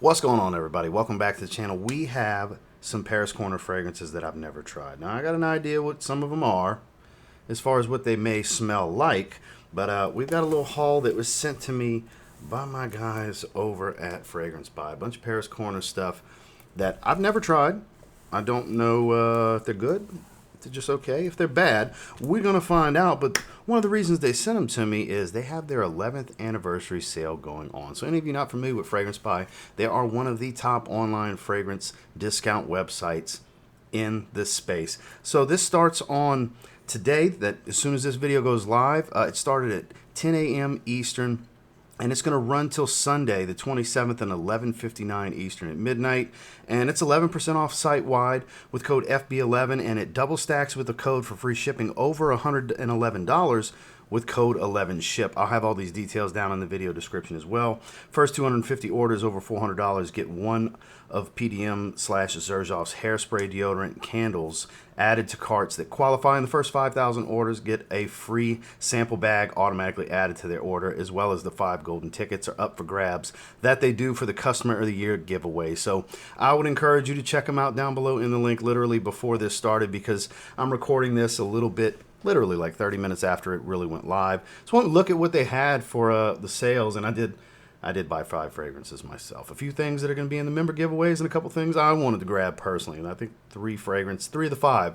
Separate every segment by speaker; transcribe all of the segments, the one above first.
Speaker 1: What's going on, everybody? Welcome back to the channel. We have some Paris Corner fragrances that I've never tried. Now, I got an idea what some of them are as far as what they may smell like, but we've got a little haul that was sent to me by my guys over at Fragrance Buy. A bunch of Paris Corner stuff that I've never tried. I don't know if they're good, if they're just okay. If they're bad, we're going to find out. But one of the reasons they sent them to me is they have their 11th anniversary sale going on. So any of you not familiar with Fragrance Buy, they are one of the top online fragrance discount websites in this space. So this starts on today, that as soon as this video goes live, it started at 10 a.m. Eastern. And it's going to run till Sunday, the 27th, at 11:59 Eastern at midnight. And it's 11% off site-wide with code FB11, and it double stacks with the code for free shipping over $111 with code 11SHIP. I'll have all these details down in the video description as well. First 250 orders over $400 get ONE of PDM / Xerjoff's hairspray, deodorant, and candles added to carts that qualify. In the first 5,000 orders get a free sample bag automatically added to their order, as well as the 5 golden tickets are up for grabs that they do for the Customer of the Year giveaway. So I would encourage you to check them out down below in the link literally before this started, because I'm recording this a little bit literally like 30 minutes after it really went live. So I want to look at what they had for the sales, and I did buy 5 fragrances myself. A few things that are going to be in the member giveaways, and a couple things I wanted to grab personally. And I think 3 of the 5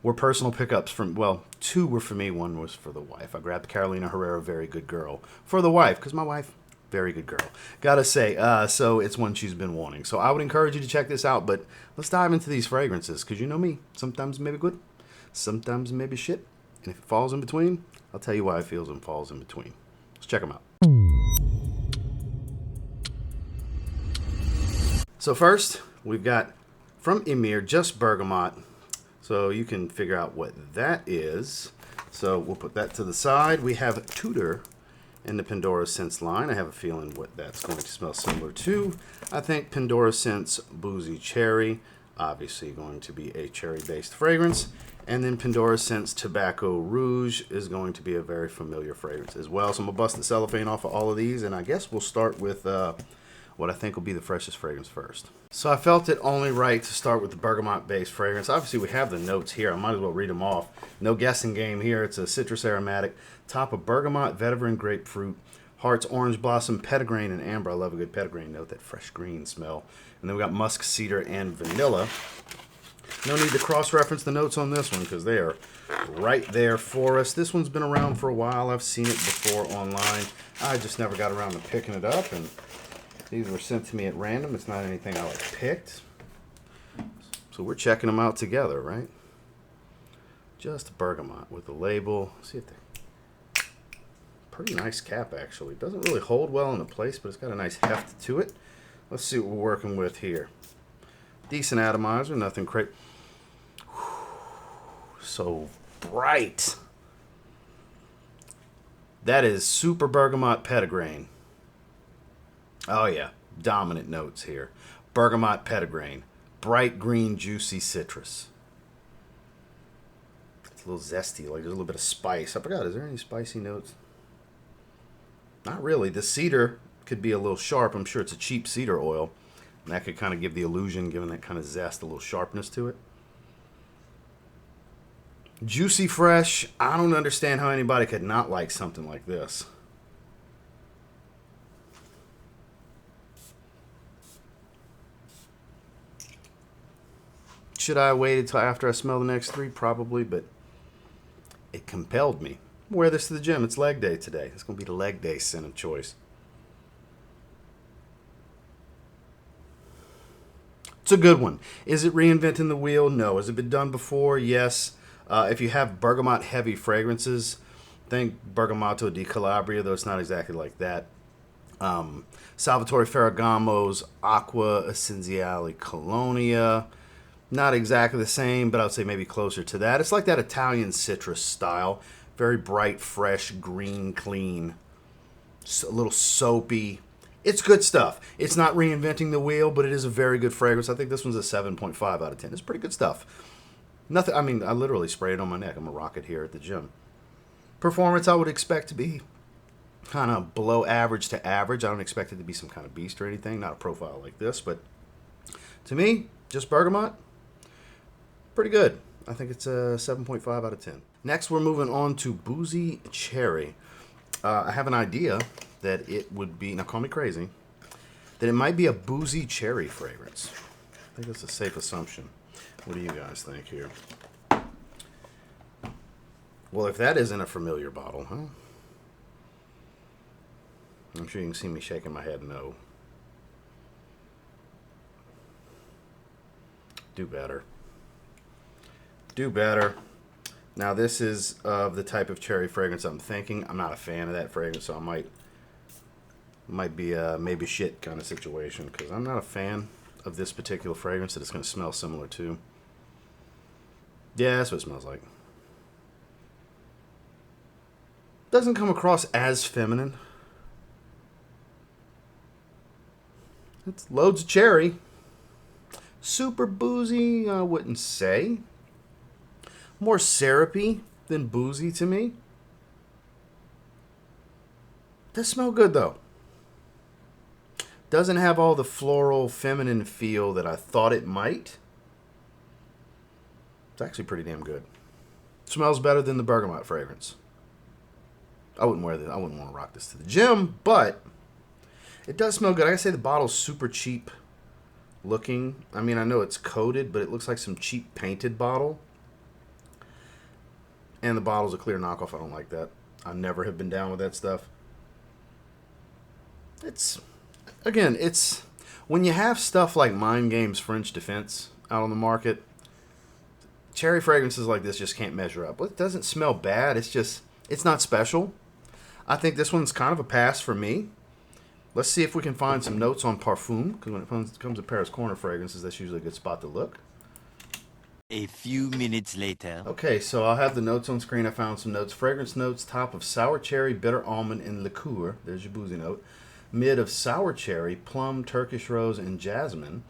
Speaker 1: were personal pickups from, well, 2 were for me, 1 was for the wife. I grabbed Carolina Herrera, Very Good Girl, for the wife, because my wife, very good girl. Gotta say, so it's one she's been wanting. So I would encourage you to check this out, but let's dive into these fragrances, because you know me, sometimes maybe good, sometimes maybe shit. And if it falls in between, I'll tell you why it feels and falls in between. Let's check them out. So first, we've got from Emir, just Bergamot. So you can figure out what that is. So we'll put that to the side. We have Tudor in the Pandora Scents line. I have a feeling what that's going to smell similar to. I think Pandora Scents Boozy Cherry, obviously going to be a cherry-based fragrance. And then Pandora Scents Tobacco Rouge is going to be a very familiar fragrance as well. So I'm going to bust the cellophane off of all of these, and I guess we'll start with what I think will be the freshest fragrance first. So I felt it only right to start with the Bergamot-based fragrance. Obviously, we have the notes here. I might as well read them off. No guessing game here. It's a citrus aromatic, top of bergamot, vetiver, grapefruit, hearts, orange blossom, petitgrain, and amber. I love a good petitgrain note, that fresh green smell. And then we got musk, cedar, and vanilla. No need to cross-reference the notes on this one because they are right there for us. This one's been around for a while. I've seen it before online. I just never got around to picking it up, and these were sent to me at random. It's not anything I picked. So we're checking them out together, right? Just Bergamot with the label. See if they... Pretty nice cap, actually. Doesn't really hold well in place, but it's got a nice heft to it. Let's see what we're working with here. Decent atomizer, nothing crazy. So bright. That is super bergamot petitgrain. Oh yeah, dominant notes here. Bergamot petitgrain. Bright green juicy citrus. It's a little zesty, like there's a little bit of spice. I forgot, is there any spicy notes? Not really. The cedar could be a little sharp. I'm sure it's a cheap cedar oil. And that could kind of give the illusion, giving that kind of zest, a little sharpness to it. Juicy fresh. I don't understand how anybody could not like something like this. Should I have waited till after I smell the next 3? Probably, but it compelled me. Wear this to the gym. It's leg day today. It's going to be the leg day scent of choice. It's a good one. Is it reinventing the wheel? No. Has it been done before? Yes. If you have bergamot heavy fragrances, think Bergamoto di Calabria, though it's not exactly like that. Salvatore Ferragamo's Acqua Essenziale Colonia. Not exactly the same, but I would say maybe closer to that. It's like that Italian citrus style. Very bright, fresh, green, clean. A little soapy. It's good stuff. It's not reinventing the wheel, but it is a very good fragrance. I think this one's a 7.5 out of 10. It's pretty good stuff. Nothing. I mean, I literally spray it on my neck. I'm going to rock it here at the gym. Performance I would expect to be kind of below average to average. I don't expect it to be some kind of beast or anything, not a profile like this, but to me, just Bergamot, pretty good. I think it's a 7.5 out of 10. Next, we're moving on to Boozy Cherry. I have an idea that it would be, now call me crazy, that it might be a Boozy Cherry fragrance. I think that's a safe assumption. What do you guys think here? Well, if that isn't a familiar bottle, huh? I'm sure you can see me shaking my head no. Do better. Do better. Now, this is of the type of cherry fragrance I'm thinking. I'm not a fan of that fragrance, so I might be a maybe shit kind of situation, because I'm not a fan of this particular fragrance that it's going to smell similar to. Yeah, that's what it smells like. Doesn't come across as feminine. It's loads of cherry. Super boozy, I wouldn't say. More syrupy than boozy to me. Does smell good though. Doesn't have all the floral feminine feel that I thought it might. It's actually pretty damn good. Smells better than the Bergamot fragrance. I wouldn't wear this. I wouldn't want to rock this to the gym, but it does smell good. I gotta say the bottle's super cheap looking. I mean, I know it's coated, but it looks like some cheap painted bottle. And the bottle's a clear knockoff. I don't like that. I never have been down with that stuff. It's when you have stuff like Mind Games French Defense out on the market, cherry fragrances like this just can't measure up. It doesn't smell bad. It's not special. I think this one's kind of a pass for me. Let's see if we can find some notes on parfum, because when it comes to Paris Corner fragrances, that's usually a good spot to look.
Speaker 2: A few minutes later.
Speaker 1: Okay, so I'll have the notes on screen. I found some notes. Fragrance notes, top of sour cherry, bitter almond, and liqueur. There's your boozy note. Mid of sour cherry, plum, Turkish rose, and jasmine.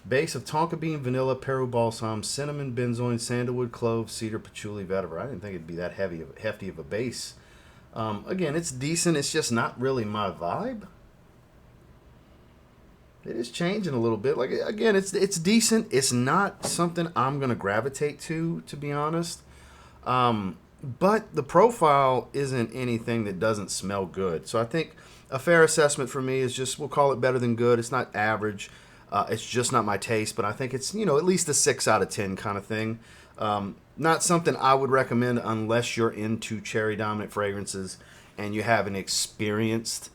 Speaker 1: Base of tonka bean, vanilla, Peru balsam, cinnamon, benzoin, sandalwood, clove, cedar, patchouli, vetiver. I didn't think it'd be that hefty of a base. Again, it's decent. It's just not really my vibe. It is changing a little bit. Like, again, it's decent. It's not something I'm gonna gravitate to be honest. But the profile isn't anything that doesn't smell good. So I think a fair assessment for me is just, we'll call it better than good. It's not average. It's just not my taste, but I think it's, at least a 6 out of 10 kind of thing. Not something I would recommend unless you're into cherry dominant fragrances and you haven't experienced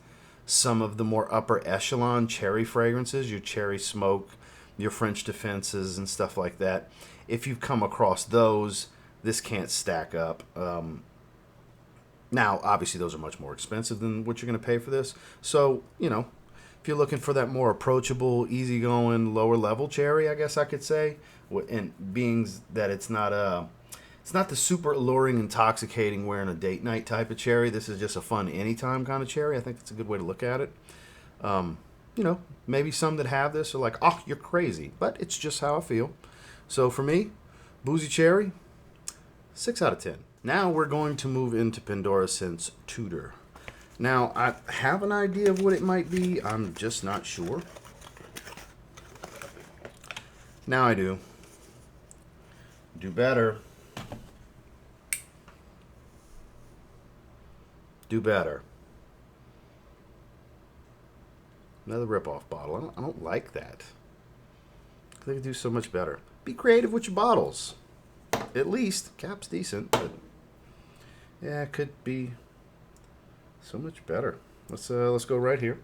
Speaker 1: some of the more upper echelon cherry fragrances, your cherry smoke, your French Defenses and stuff like that. If you've come across those, this can't stack up. Now, obviously, those are much more expensive than what you're going to pay for this. So, if you're looking for that more approachable, easygoing, lower level cherry, I guess I could say, and being that it's not the super alluring, intoxicating, wearing a date night type of cherry. This is just a fun anytime kind of cherry. I think it's a good way to look at it. Maybe some that have this are like, oh, you're crazy, but it's just how I feel. So for me, Boozy Cherry, 6 out of 10. Now we're going to move into Pandora Scents Tudor. Now, I have an idea of what it might be. I'm just not sure. Now I do. Do better. Do better. Another rip-off bottle. I don't like that. They could do so much better. Be creative with your bottles. At least, cap's decent, but yeah, it could be so much better. Let's go right here.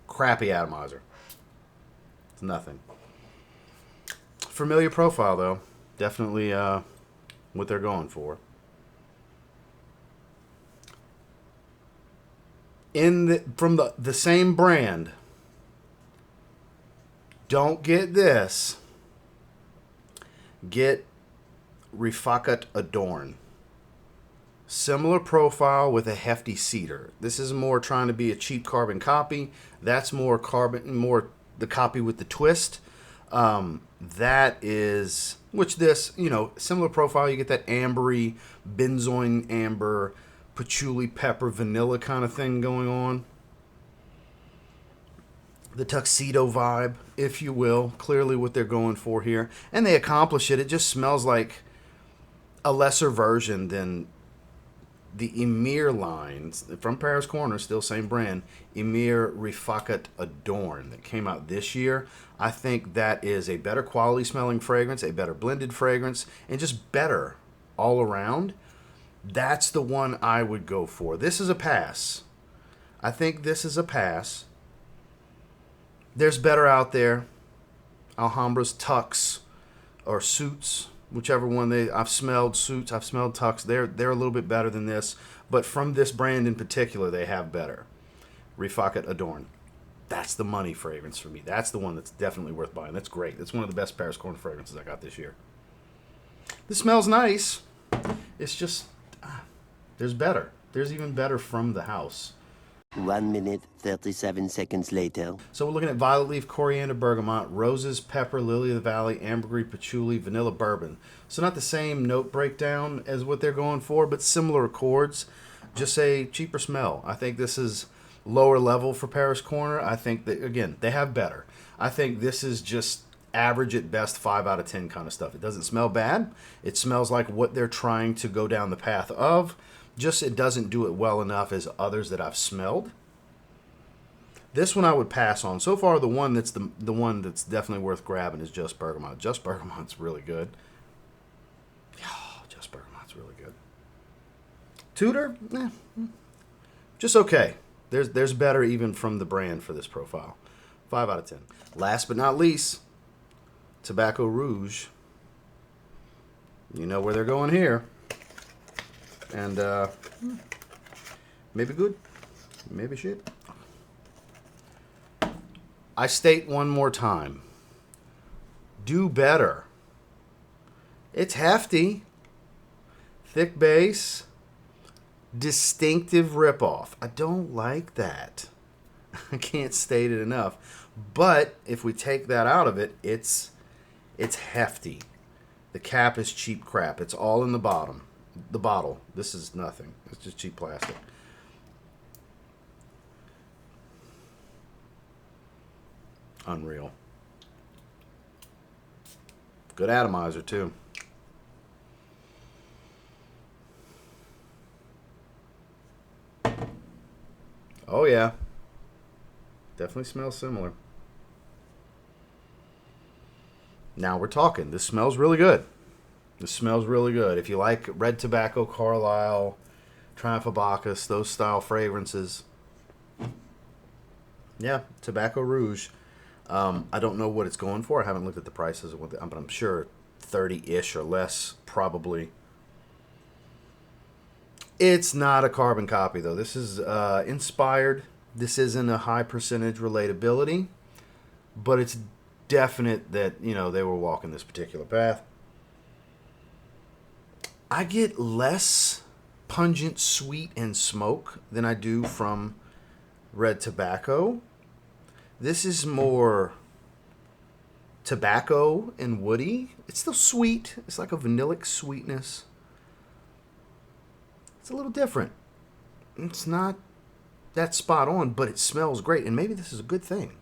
Speaker 1: Crappy atomizer. It's nothing. Familiar profile though. Definitely what they're going for. From the same brand. Don't get this. Get Refakat Adorn. Similar profile with a hefty cedar. This is more trying to be a cheap carbon copy. That's more the copy with the twist. That is, which this, similar profile. You get that ambery, benzoin amber, patchouli, pepper, vanilla kind of thing going on. The tuxedo vibe, if you will, clearly what they're going for here. And they accomplish it. It just smells like a lesser version than the Emir lines from Paris Corner, still same brand, Emir Rifaqat Adorn that came out this year. I think that is a better quality smelling fragrance, a better blended fragrance, and just better all around. That's the one I would go for. This is a pass. I think this is a pass. There's better out there. Alhambra's Tux or Suits, whichever one I've smelled Suits, I've smelled Tux. They're a little bit better than this, but from this brand in particular, they have better. Rifaqat Adorn. That's the money fragrance for me. That's the one that's definitely worth buying. That's great. That's one of the best Paris Corner fragrances I got this year. This smells nice. It's just, there's better. There's even better from the house.
Speaker 3: 1 minute, 37 seconds later.
Speaker 1: So we're looking at violet leaf, coriander, bergamot, roses, pepper, lily of the valley, ambergris, patchouli, vanilla, bourbon. So not the same note breakdown as what they're going for, but similar accords. Just a cheaper smell. I think this is lower level for Paris Corner. I think that, again, they have better. I think this is just average at best 5 out of 10 kind of stuff. It doesn't smell bad. It smells like what they're trying to go down the path of. Just it doesn't do it well enough as others that I've smelled. This one I would pass on. So far, the one that's the one that's definitely worth grabbing is Just Bergamot. Just Bergamot's really good. Oh, Just Bergamot's really good. Tudor, just okay. There's better even from the brand for this profile. 5 out of 10. Last but not least, Tobacco Rouge. You know where they're going here. And maybe good, maybe shit. I state one more time. Do better. It's hefty. Thick base. Distinctive ripoff. I don't like that. I can't state it enough. But if we take that out of it, it's hefty. The cap is cheap crap. It's all in the bottom. The bottle. This is nothing. It's just cheap plastic. Unreal. Good atomizer too. Oh yeah. Definitely smells similar. Now we're talking. This smells really good. This smells really good. If you like red tobacco, Carlisle, Triumph of Bacchus, those style fragrances. Yeah, Tobacco Rouge. I don't know what it's going for. I haven't looked at the prices, but I'm sure 30-ish or less, probably. It's not a carbon copy, though. This is inspired. This isn't a high percentage relatability, but it's definite that, you know, they were walking this particular path. I get less pungent sweet and smoke than I do from red tobacco. This is more tobacco and woody. It's still sweet. It's like a vanillic sweetness. It's a little different. It's not that spot on, but it smells great. And maybe this is a good thing,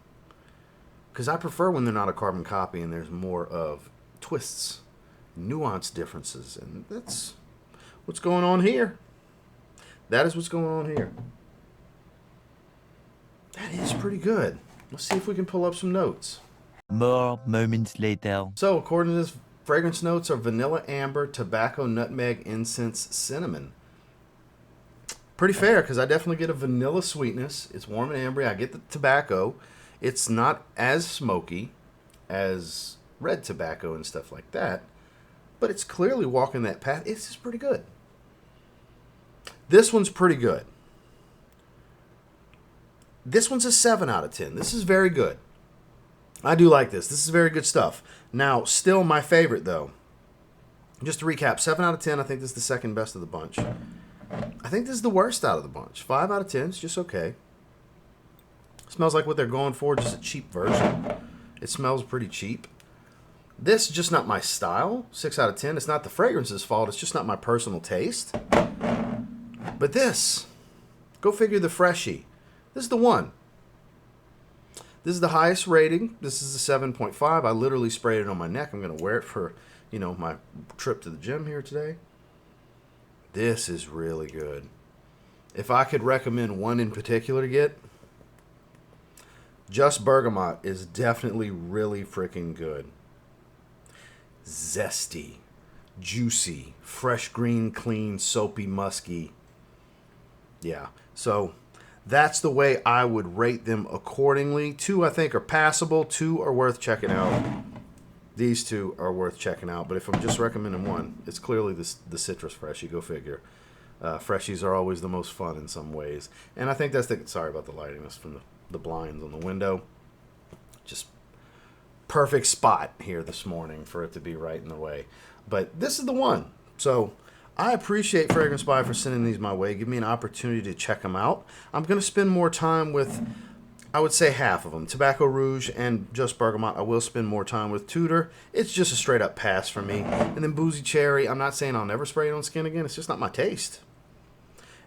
Speaker 1: because I prefer when they're not a carbon copy and there's more of twists, nuance differences, and that's what's going on here. That is what's going on here. That is pretty good. Let's see if we can pull up some notes.
Speaker 2: More moments later.
Speaker 1: So, according to this, fragrance notes are vanilla, amber, tobacco, nutmeg, incense, cinnamon. Pretty fair, because I definitely get a vanilla sweetness. It's warm and ambery. I get the tobacco. It's not as smoky as red tobacco and stuff like that, but it's clearly walking that path. It's just pretty good. This one's pretty good. This one's a 7 out of 10. This is very good. I do like this. This is very good stuff. Now, still my favorite, though. Just to recap, 7 out of 10. I think this is the second best of the bunch. I think this is the worst out of the bunch. 5 out of 10 is just okay. Smells like what they're going for, just a cheap version. It smells pretty cheap. This is just not my style. 6 out of 10. It's not the fragrance's fault. It's just not my personal taste. But this, go figure the Freshie. This is the one. This is the highest rating. This is a 7.5. I literally sprayed it on my neck. I'm going to wear it for, you know, my trip to the gym here today. This is really good. If I could recommend one in particular to get, just Bergamot is definitely really freaking good. Zesty, juicy, fresh, green, clean, soapy, musky. Yeah, so that's the way I would rate them accordingly. 2, I think, are passable. 2 are worth checking out. These 2 are worth checking out. But if I'm just recommending one, it's clearly the Citrus Freshie. Go figure. Freshies are always the most fun in some ways. And I think that's the... Sorry about the lighting. That's from the blinds on the window. Just perfect spot here this morning for it to be right in the way. But this is the one. So I appreciate Fragrance Spy for sending these my way. Give me an opportunity to check them out. I'm going to spend more time with, I would say, half of them. Tobacco Rouge and just Bergamot. I will spend more time with Tudor. It's just a straight up pass for me. And then Boozy Cherry. I'm not saying I'll never spray it on skin again. It's just not my taste.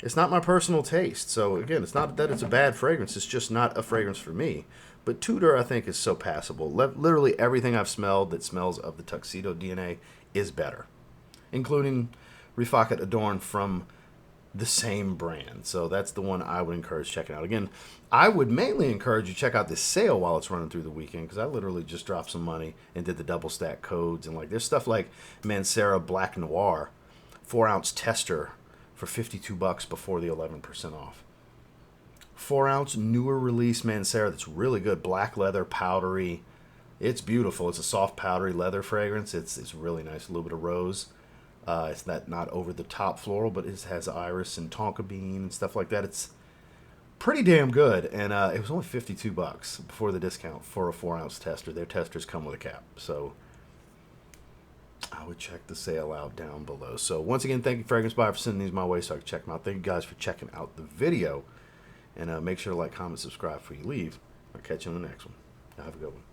Speaker 1: It's not my personal taste. So again, it's not that it's a bad fragrance. It's just not a fragrance for me. But Tudor, I think, is so passable. Literally everything I've smelled that smells of the tuxedo DNA is better, including Refacat Adorn from the same brand. So that's the one I would encourage checking out. Again, I would mainly encourage you to check out this sale while it's running through the weekend, because I literally just dropped some money and did the double stack codes. And like, there's stuff like Mancera Black Noir 4-ounce tester for $52 before the 11% off. 4-ounce newer release Mancera that's really good. Black leather, powdery. It's beautiful. It's a soft powdery leather fragrance. It's really nice. A little bit of rose. It's not over the top floral, but it has iris and tonka bean and stuff like that. It's pretty damn good. And it was only $52 before the discount for a 4-ounce tester. Their testers come with a cap. So I would check the sale out down below. So once again, thank you, Fragrance Spy, for sending these my way so I can check them out. Thank you guys for checking out the video. And make sure to like, comment, subscribe before you leave. I'll catch you on the next one. Have a good one.